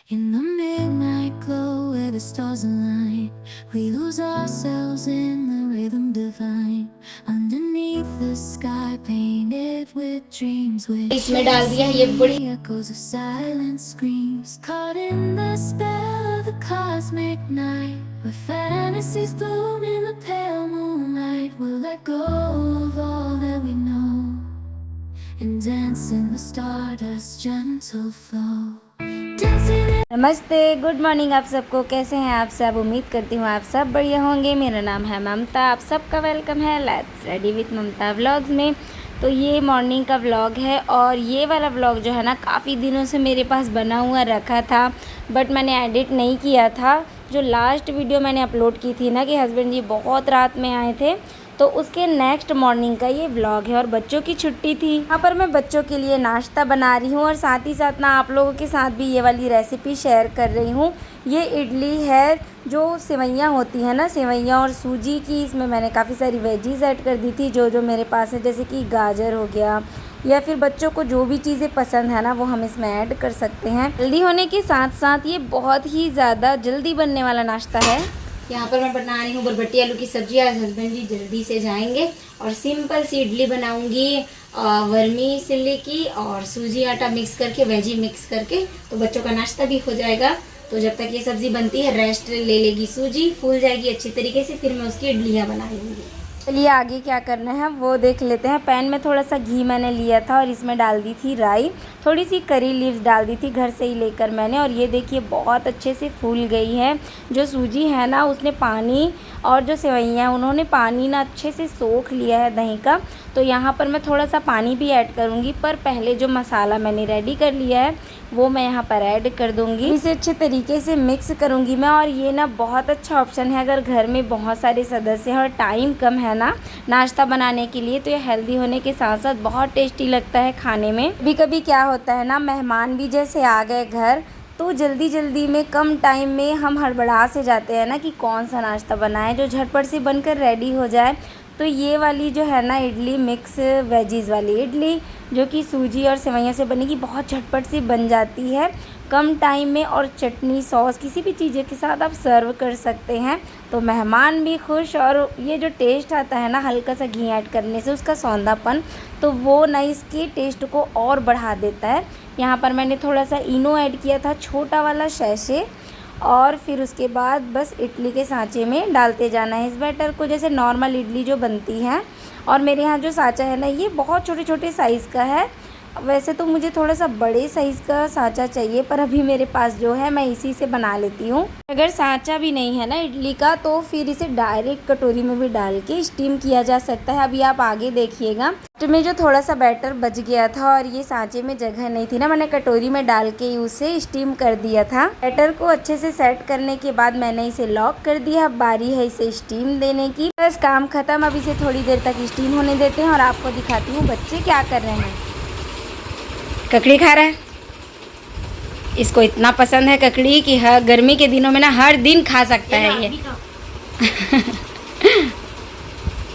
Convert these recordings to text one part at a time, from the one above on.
In the midnight glow where the stars align, we lose ourselves in the rhythm divine. Underneath the sky painted with dreams, we're इसमें डाल दिया ये बड़ी chasing echoes of silent screams. Caught in the spell of the cosmic night, where fantasies bloom in the pale moonlight. We'll let go of all that we know and dance in the stardust's gentle flow. Dancing नमस्ते, good morning आप सबको। कैसे हैं आप सब? उम्मीद करती हूँ आप सब बढ़िया होंगे। मेरा नाम है ममता, आप सबका वेलकम है let's ready with Mamta vlogs में। तो ये मॉर्निंग का व्लॉग है और ये वाला व्लॉग जो है ना काफ़ी दिनों से मेरे पास बना हुआ रखा था, बट मैंने एडिट नहीं किया था। जो लास्ट वीडियो मैंने अपलोड की थी ना कि हस्बैंड जी बहुत रात में आए थे, तो उसके नेक्स्ट मॉर्निंग का ये व्लॉग है। और बच्चों की छुट्टी थी, यहाँ पर मैं बच्चों के लिए नाश्ता बना रही हूँ और साथ ही साथ ना आप लोगों के साथ भी ये वाली रेसिपी शेयर कर रही हूँ। ये इडली है जो सेवइयाँ होती है ना, सेवइयाँ और सूजी की। इसमें मैंने काफ़ी सारी वेजीज़ ऐड कर दी थी जो मेरे पास है, जैसे कि गाजर हो गया या फिर बच्चों को जो भी चीज़ें पसंद है ना वो हम इसमें ऐड कर सकते हैं। जल्दी होने के साथ साथ ये बहुत ही ज़्यादा जल्दी बनने वाला नाश्ता है। यहाँ पर मैं बना रही हूँ बरबट्टी आलू की सब्जी। आज हस्बैंड जी जल्दी से जाएंगे और सिंपल सी इडली बनाऊंगी वर्मी सिल्ली की और सूजी आटा मिक्स करके, वेजी मिक्स करके, तो बच्चों का नाश्ता भी हो जाएगा। तो जब तक ये सब्जी बनती है रेस्ट ले लेगी सूजी, फूल जाएगी अच्छी तरीके से, फिर मैं उसकी इडलियाँ बना लूँगी। चलिए आगे क्या करना है वो देख लेते हैं। पैन में थोड़ा सा घी मैंने लिया था और इसमें डाल दी थी राई, थोड़ी सी करी लीव्स डाल दी थी घर से ही लेकर मैंने। और ये देखिए बहुत अच्छे से फूल गई है। जो सूजी है ना उसने पानी, और जो सेवइयाँ उन्होंने पानी ना अच्छे से सोख लिया है दही का। तो यहाँ पर मैं थोड़ा सा पानी भी ऐड करूँगी, पर पहले जो मसाला मैंने रेडी कर लिया है वो मैं यहाँ पर ऐड कर दूँगी। इसे अच्छे तरीके से मिक्स करूँगी मैं। और ये ना बहुत अच्छा ऑप्शन है अगर घर में बहुत सारे सदस्य हैं और टाइम कम है ना नाश्ता बनाने के लिए, तो ये हेल्दी होने के साथ साथ बहुत टेस्टी लगता है खाने में। कभी कभी क्या होता है ना, मेहमान भी जैसे आ गए घर, तो जल्दी जल्दी में कम टाइम में हम हड़बड़ा से जाते हैं ना कि कौन सा नाश्ता बनाएं जो झटपट से बनकर रेडी हो जाए। तो ये वाली जो है ना इडली, मिक्स वेजीज़ वाली इडली जो कि सूजी और सेवइयों से बनेगी, बहुत झटपट से बन जाती है कम टाइम में। और चटनी, सॉस, किसी भी चीज़ के साथ आप सर्व कर सकते हैं, तो मेहमान भी खुश। और ये जो टेस्ट आता है ना हल्का सा घी ऐड करने से, उसका सौंधापन, तो वो ना इसके टेस्ट को और बढ़ा देता है। यहाँ पर मैंने थोड़ा सा इनो ऐड किया था, छोटा वाला सैशे। और फिर उसके बाद बस इडली के सांचे में डालते जाना है इस बैटर को, जैसे नॉर्मल इडली जो बनती है। और मेरे यहाँ जो सांचा है ना ये बहुत छोटे छोटे साइज़ का है। वैसे तो मुझे थोड़ा सा बड़े साइज़ का सांचा चाहिए, पर अभी मेरे पास जो है मैं इसी से बना लेती हूँ। अगर सांचा भी नहीं है ना इडली का, तो फिर इसे डायरेक्ट कटोरी में भी डाल के स्टीम किया जा सकता है। अभी आप आगे देखिएगा, में जो थोड़ा सा बैटर बच गया था और ये सांचे में जगह नहीं थी ना, मैंने कटोरी में डाल के उसे स्टीम कर दिया था। बैटर को अच्छे से सेट करने के बाद मैंने इसे लॉक कर दिया। अब बारी है इसे स्टीम देने की। बस काम खत्म। अब इसे थोड़ी देर तक स्टीम होने देते हैं और आपको दिखाती हूँ बच्चे क्या कर रहे हैं। ककड़ी खा रहा है, इसको इतना पसंद है ककड़ी कि हर गर्मी के दिनों में ना हर दिन खा सकता है ये।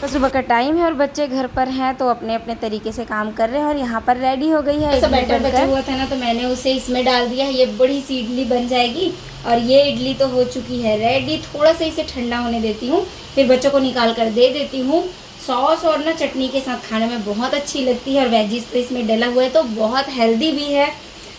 तो सुबह का टाइम है और बच्चे घर पर हैं, तो अपने अपने तरीके से काम कर रहे हैं। और यहाँ पर रेडी हो गई है। बैटर बचा हुआ था ना, तो मैंने उसे इसमें डाल दिया है। ये बड़ी सी इडली बन जाएगी। और ये इडली तो हो चुकी है रेडी। थोड़ा सा इसे ठंडा होने देती हूँ, फिर बच्चों को निकाल कर दे देती हूँ। सॉस और ना चटनी के साथ खाने में बहुत अच्छी लगती है। और वेजीज तो इसमें डला हुआ है तो बहुत हेल्दी भी है।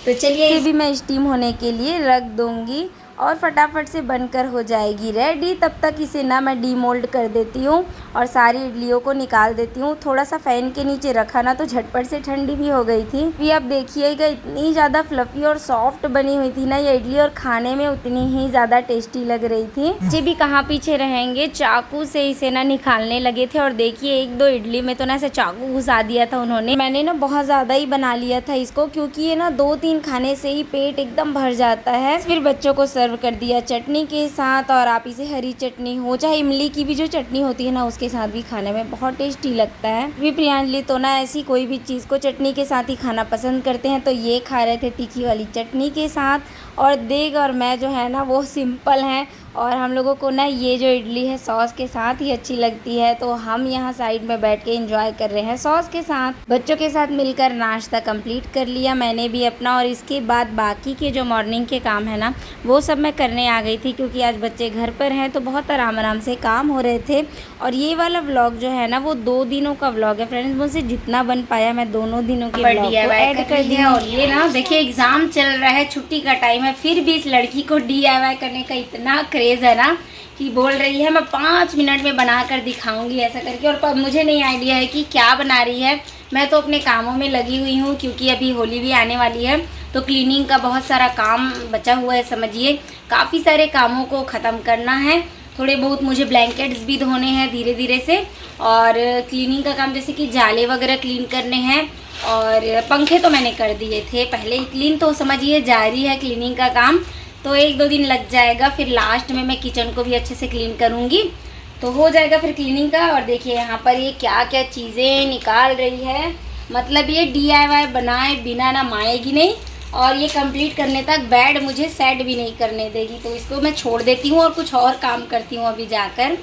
तो चलिए इसे भी मैं स्टीम होने के लिए रख दूँगी और फटाफट से बनकर हो जाएगी रेडी। तब तक इसे ना मैं डीमोल्ड कर देती हूँ और सारी इडलियों को निकाल देती हूँ। थोड़ा सा फ़ैन के नीचे रखा ना तो झटपट से ठंडी भी हो गई थी। अभी आप देखिएगा इतनी ज़्यादा फ्लफ़ी और सॉफ्ट बनी हुई थी ना ये इडली, और खाने में उतनी ही ज़्यादा टेस्टी लग रही थी। बच्चे भी कहाँ पीछे रहेंगे, चाकू से इसे ना निकालने लगे थे। और देखिए एक दो इडली में तो ना ऐसे चाकू घुसा दिया था उन्होंने। मैंने ना बहुत ज़्यादा ही बना लिया था इसको, क्योंकि ये ना 2-3 खाने से ही पेट एकदम भर जाता है। फिर बच्चों को सर्व कर दिया चटनी के साथ। और आप इसे हरी चटनी हो चाहे इमली की भी जो चटनी होती है ना उसके साथ भी खाने में बहुत टेस्टी लगता है। भी प्रियांजलि तो ना ऐसी कोई भी चीज़ को चटनी के साथ ही खाना पसंद करते हैं, तो ये खा रहे थे तीखी वाली चटनी के साथ। और देग और मैं जो है ना वो सिंपल हैं, और हम लोगों को ना ये जो इडली है सॉस के साथ ही अच्छी लगती है, तो हम यहाँ साइड में बैठ के एंजॉय कर रहे हैं सॉस के साथ। बच्चों के साथ मिलकर नाश्ता कंप्लीट कर लिया मैंने भी अपना, और इसके बाद बाकी के जो मॉर्निंग के काम है ना वो सब मैं करने आ गई थी, क्योंकि आज बच्चे घर पर हैं तो बहुत आराम आराम से काम हो रहे थे। और ये वाला व्लॉग जो है ना वो 2 दिनों का व्लॉग है फ्रेंड्स, मुझसे जितना बन पाया मैं दोनों दिनों के व्लॉग को ऐड कर दिया। और ये ना देखिए एग्जाम चल रहा है, छुट्टी का टाइम है, फिर भी इस लड़की को DIY करने का इतना क्रेज है ना कि बोल रही है मैं 5 मिनट में बना कर दिखाऊंगी ऐसा करके। और मुझे नहीं आइडिया है कि क्या बना रही है, मैं तो अपने कामों में लगी हुई हूँ, क्योंकि अभी होली भी आने वाली है तो क्लीनिंग का बहुत सारा काम बचा हुआ है। समझिए काफ़ी सारे कामों को ख़त्म करना है, थोड़े बहुत मुझे ब्लैंकेट्स भी धोने हैं धीरे धीरे से, और क्लीनिंग का काम जैसे कि जाले वगैरह क्लीन करने हैं, और पंखे तो मैंने कर दिए थे पहले ही क्लीन, तो समझिए जारी है क्लीनिंग का काम, तो 1-2 दिन लग जाएगा। फिर लास्ट में मैं किचन को भी अच्छे से क्लीन करूँगी तो हो जाएगा फिर क्लीनिंग का। और देखिए यहाँ पर ये क्या क्या चीज़ें निकाल रही है, मतलब ये DIY बनाए बिना ना मानेगी नहीं, और ये कंप्लीट करने तक बेड मुझे सेट भी नहीं करने देगी, तो इसको मैं छोड़ देती हूँ और कुछ और काम करती हूँ अभी जाकर।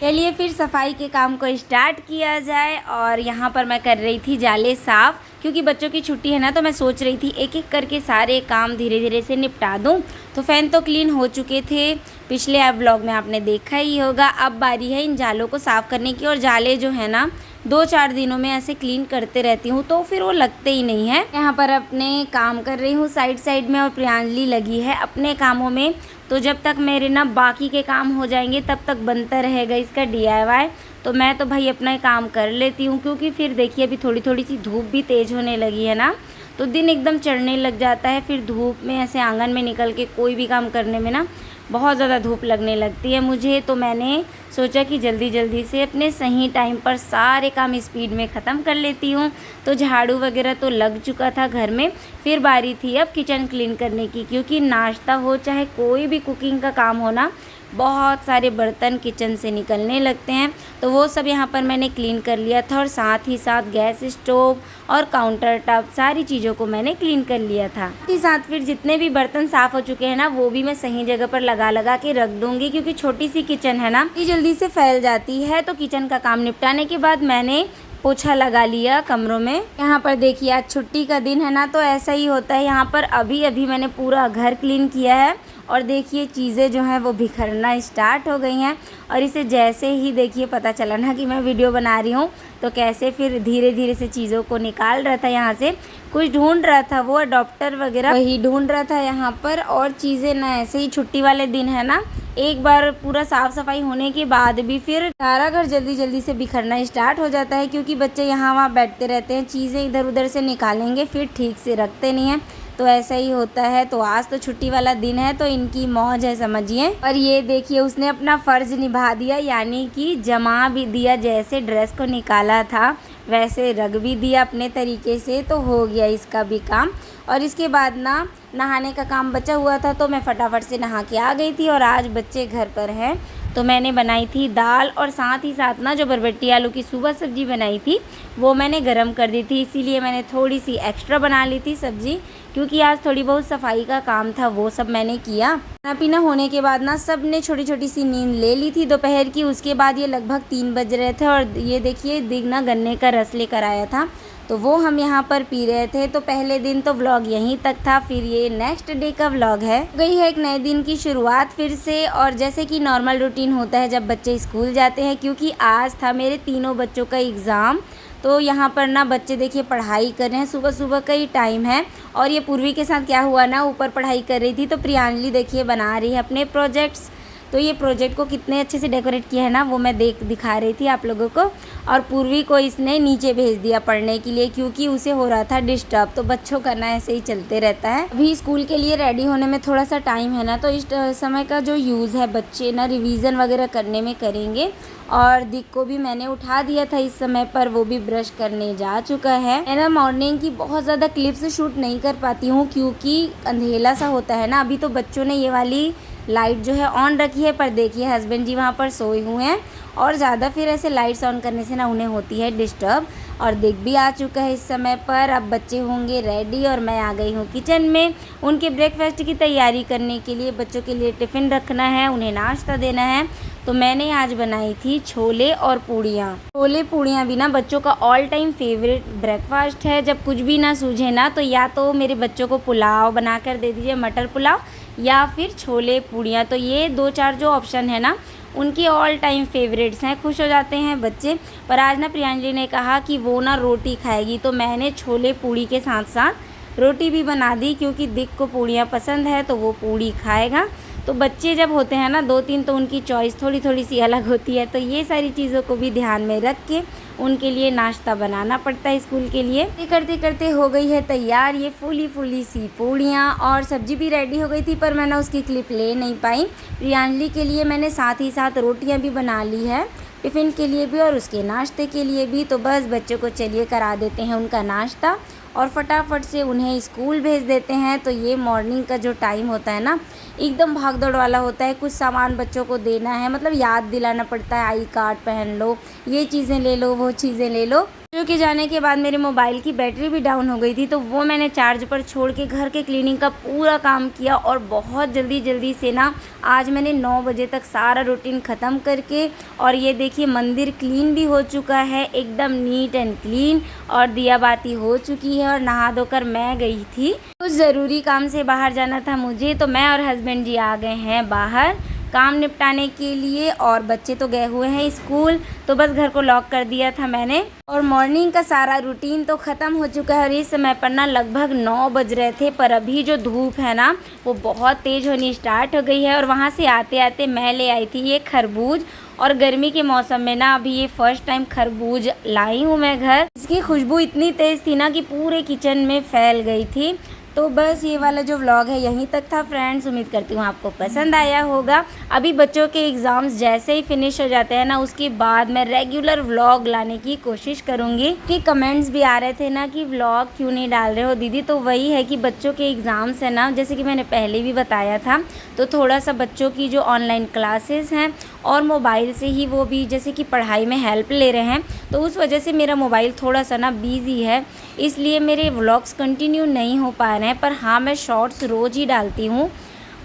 चलिए फिर सफाई के काम को स्टार्ट किया जाए। और यहाँ पर मैं कर रही थी जाले साफ़, क्योंकि बच्चों की छुट्टी है ना, तो मैं सोच रही थी एक एक करके सारे काम धीरे धीरे से निपटा दूँ। तो फ़ैन तो क्लीन हो चुके थे, पिछले व्लॉग में आपने देखा ही होगा। अब बारी है इन जालों को साफ़ करने की, और जाले जो है ना 2-4 दिनों में ऐसे क्लीन करते रहती हूँ तो फिर वो लगते ही नहीं है। यहाँ पर अपने काम कर रही हूँ साइड में, और प्रियांजलि लगी है अपने कामों में। तो जब तक मेरे ना बाकी के काम हो जाएंगे तब तक बनता रहेगा इसका DIY। तो मैं तो भाई अपना काम कर लेती हूँ, क्योंकि फिर देखिए अभी थोड़ी थोड़ी सी धूप भी तेज़ होने लगी है ना, तो दिन एकदम चढ़ने लग जाता है। फिर धूप में ऐसे आंगन में निकल के कोई भी काम करने में ना बहुत ज़्यादा धूप लगने लगती है मुझे, तो मैंने सोचा कि जल्दी जल्दी से अपने सही टाइम पर सारे काम स्पीड में ख़त्म कर लेती हूँ। तो झाड़ू वगैरह तो लग चुका था घर में, फिर बारी थी अब किचन क्लीन करने की, क्योंकि नाश्ता हो चाहे कोई भी कुकिंग का काम हो ना, बहुत सारे बर्तन किचन से निकलने लगते हैं। तो वो सब यहाँ पर मैंने क्लीन कर लिया था, और साथ ही साथ गैस स्टोव और काउंटर टॉप सारी चीज़ों को मैंने क्लीन कर लिया था। साथ ही साथ फिर जितने भी बर्तन साफ़ हो चुके हैं ना वो भी मैं सही जगह पर लगा के रख दूँगी, क्योंकि छोटी सी किचन है ना ये जल्दी से फैल जाती है। तो किचन का काम निपटाने के बाद मैंने पोछा लगा लिया कमरों में। यहाँ पर देखिए आज छुट्टी का दिन है ना, तो ऐसा ही होता है। यहाँ पर अभी मैंने पूरा घर क्लीन किया है, और देखिए चीज़ें जो हैं वो बिखरना स्टार्ट हो गई हैं। और इसे जैसे ही देखिए पता चला ना कि मैं वीडियो बना रही हूँ, तो कैसे फिर धीरे धीरे से चीज़ों को निकाल रहा था, यहाँ से कुछ ढूंढ रहा था, वो अडॉप्टर वगैरह वही ढूंढ रहा था यहाँ पर। और चीज़ें ना ऐसे ही छुट्टी वाले दिन है ना, एक बार पूरा साफ़ सफाई होने के बाद भी फिर सारा घर जल्दी जल्दी से बिखरना स्टार्ट हो जाता है, क्योंकि बच्चे यहाँ वहाँ बैठते रहते हैं, चीज़ें इधर उधर से निकालेंगे फिर ठीक से रखते नहीं हैं, तो ऐसा ही होता है। तो आज तो छुट्टी वाला दिन है तो इनकी मौज है समझिए। और ये देखिए उसने अपना फ़र्ज़ निभा दिया, यानी कि जमा भी दिया, जैसे ड्रेस को निकाला था वैसे रख भी दिया अपने तरीके से, तो हो गया इसका भी काम। और इसके बाद ना नहाने का काम बचा हुआ था, तो मैं फटाफट से नहा के आ गई थी। और आज बच्चे घर पर हैं तो मैंने बनाई थी दाल, और साथ ही साथ ना जो बरबट्टी आलू की सुबह सब्ज़ी बनाई थी वो मैंने गरम कर दी थी, इसीलिए मैंने थोड़ी सी एक्स्ट्रा बना ली थी सब्ज़ी, क्योंकि आज थोड़ी बहुत सफाई का काम था वो सब मैंने किया। खाना पीना होने के बाद ना सब ने छोटी छोटी सी नींद ले ली थी दोपहर की। उसके बाद ये लगभग 3 बज रहे थे, और ये देखिए दिगना गन्ने का रस लेकर आया था, तो वो हम यहाँ पर पी रहे थे। तो पहले दिन तो व्लॉग यहीं तक था, फिर ये नेक्स्ट डे का व्लॉग है। गई है एक नए दिन की शुरुआत फिर से, और जैसे कि नॉर्मल रूटीन होता है जब बच्चे स्कूल जाते हैं, क्योंकि आज था मेरे तीनों बच्चों का एग्ज़ाम। तो यहाँ पर ना बच्चे देखिए पढ़ाई कर रहे हैं, सुबह सुबह का ही टाइम है। और ये पूर्वी के साथ क्या हुआ ना, ऊपर पढ़ाई कर रही थी, तो प्रियांजलि देखिए बना रही है अपने प्रोजेक्ट्स। तो ये प्रोजेक्ट को कितने अच्छे से डेकोरेट किया है ना, वो मैं दिखा रही थी आप लोगों को। और पूर्वी को इसने नीचे भेज दिया पढ़ने के लिए, क्योंकि उसे हो रहा था डिस्टर्ब। तो बच्चों का ना ऐसे ही चलते रहता है। अभी स्कूल के लिए रेडी होने में थोड़ा सा टाइम है ना, तो इस समय का जो यूज़ है बच्चे ना रिवीज़न वगैरह करने में करेंगे। और दिक को भी मैंने उठा दिया था इस समय पर, वो भी ब्रश करने जा चुका है। मैं ना मॉर्निंग की बहुत ज़्यादा क्लिप्स शूट नहीं कर पाती हूँ, क्योंकि अंधेला सा होता है ना। अभी तो बच्चों ने ये वाली लाइट जो है ऑन रखी है, पर देखिए हस्बैंड जी वहाँ पर सोए हुए हैं, और ज़्यादा फिर ऐसे लाइट्स ऑन करने से ना उन्हें होती है डिस्टर्ब। और दिख भी आ चुका है इस समय पर। अब बच्चे होंगे रेडी और मैं आ गई हूँ किचन में उनके ब्रेकफास्ट की तैयारी करने के लिए। बच्चों के लिए टिफ़िन रखना है, उन्हें नाश्ता देना है। तो मैंने आज बनाई थी छोले और पूड़ियाँ। छोले पूड़ियाँ भी ना बच्चों का ऑल टाइम फेवरेट ब्रेकफास्ट है। जब कुछ भी ना सूझे ना तो या तो मेरे बच्चों को पुलाव बना कर दे दीजिए, मटर पुलाव, या फिर छोले पूड़ियाँ। तो ये 2-4 जो ऑप्शन है ना उनकी ऑल टाइम फेवरेट्स हैं, खुश हो जाते हैं बच्चे। पर आज ना प्रियांजलि ने कहा कि वो ना रोटी खाएगी, तो मैंने छोले पूड़ी के साथ साथ रोटी भी बना दी, क्योंकि दिक को पूड़ियाँ पसंद है तो वो पूड़ी खाएगा। तो बच्चे जब होते हैं ना 2-3 तो उनकी चॉइस थोड़ी सी अलग होती है। तो ये सारी चीज़ों को भी ध्यान में रख के उनके लिए नाश्ता बनाना पड़ता है स्कूल के लिए। ये करते करते हो गई है तैयार ये फूली सी पूड़ियाँ, और सब्जी भी रेडी हो गई थी, पर मैंने उसकी क्लिप ले नहीं पाई। प्रियांजलि के लिए मैंने साथ ही साथ रोटियाँ भी बना ली है, टिफ़िन के लिए भी और उसके नाश्ते के लिए भी। तो बस बच्चों को चलिए करा देते हैं उनका नाश्ता और फटाफट से उन्हें स्कूल भेज देते हैं। तो ये मॉर्निंग का जो टाइम होता है ना एकदम भाग दौड़ वाला होता है। कुछ सामान बच्चों को देना है, मतलब याद दिलाना पड़ता है, आई कार्ड पहन लो, ये चीज़ें ले लो, वो चीज़ें ले लो। बच्चों के जाने के बाद मेरे मोबाइल की बैटरी भी डाउन हो गई थी, तो वो मैंने चार्ज पर छोड़ के घर के क्लीनिंग का पूरा काम किया। और बहुत जल्दी से ना आज मैंने 9 बजे तक सारा रूटीन ख़त्म करके, और ये देखिए मंदिर क्लीन भी हो चुका है, एकदम नीट एंड क्लीन, और दिया बाती हो चुकी है। और नहा धोकर मैं गई थी, कुछ ज़रूरी काम से बाहर जाना था मुझे, तो मैं और हस्बैंड जी आ गए हैं बाहर काम निपटाने के लिए। और बच्चे तो गए हुए हैं स्कूल, तो बस घर को लॉक कर दिया था मैंने। और मॉर्निंग का सारा रूटीन तो ख़त्म हो चुका है। और इस समय पर ना लगभग 9 बज रहे थे, पर अभी जो धूप है ना वो बहुत तेज़ होनी स्टार्ट हो गई है। और वहाँ से आते आते मैं ले आई थी ये खरबूज, और गर्मी के मौसम में ना अभी ये फर्स्ट टाइम खरबूज लाई हूँ मैं घर। इसकी खुशबू इतनी तेज़ थी ना कि पूरे किचन में फैल गई थी। तो बस ये वाला जो व्लॉग है यहीं तक था फ्रेंड्स, उम्मीद करती हूँ आपको पसंद आया होगा। अभी बच्चों के एग्ज़ाम्स जैसे ही फिनिश हो जाते हैं ना उसके बाद मैं रेगुलर व्लॉग लाने की कोशिश करूँगी। कि कमेंट्स भी आ रहे थे ना कि व्लॉग क्यों नहीं डाल रहे हो दीदी, तो वही है कि बच्चों के एग्ज़ाम्स है ना, जैसे कि मैंने पहले भी बताया था, तो थोड़ा सा बच्चों की जो ऑनलाइन क्लासेस हैं और मोबाइल से ही वो भी जैसे कि पढ़ाई में हेल्प ले रहे हैं, तो उस वजह से मेरा मोबाइल थोड़ा सा ना बिज़ी है, इसलिए मेरे व्लॉग्स कंटिन्यू नहीं हो पा रहे हैं। पर हाँ, मैं शॉर्ट्स रोज़ ही डालती हूँ।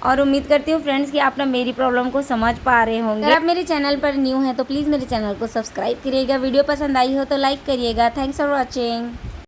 और उम्मीद करती हूँ फ्रेंड्स कि आप ना मेरी प्रॉब्लम को समझ पा रहे होंगे। अगर आप मेरे चैनल पर न्यू हैं तो प्लीज़ मेरे चैनल को सब्सक्राइब करिएगा। वीडियो पसंद आई हो तो लाइक करिएगा। Thanks for watching.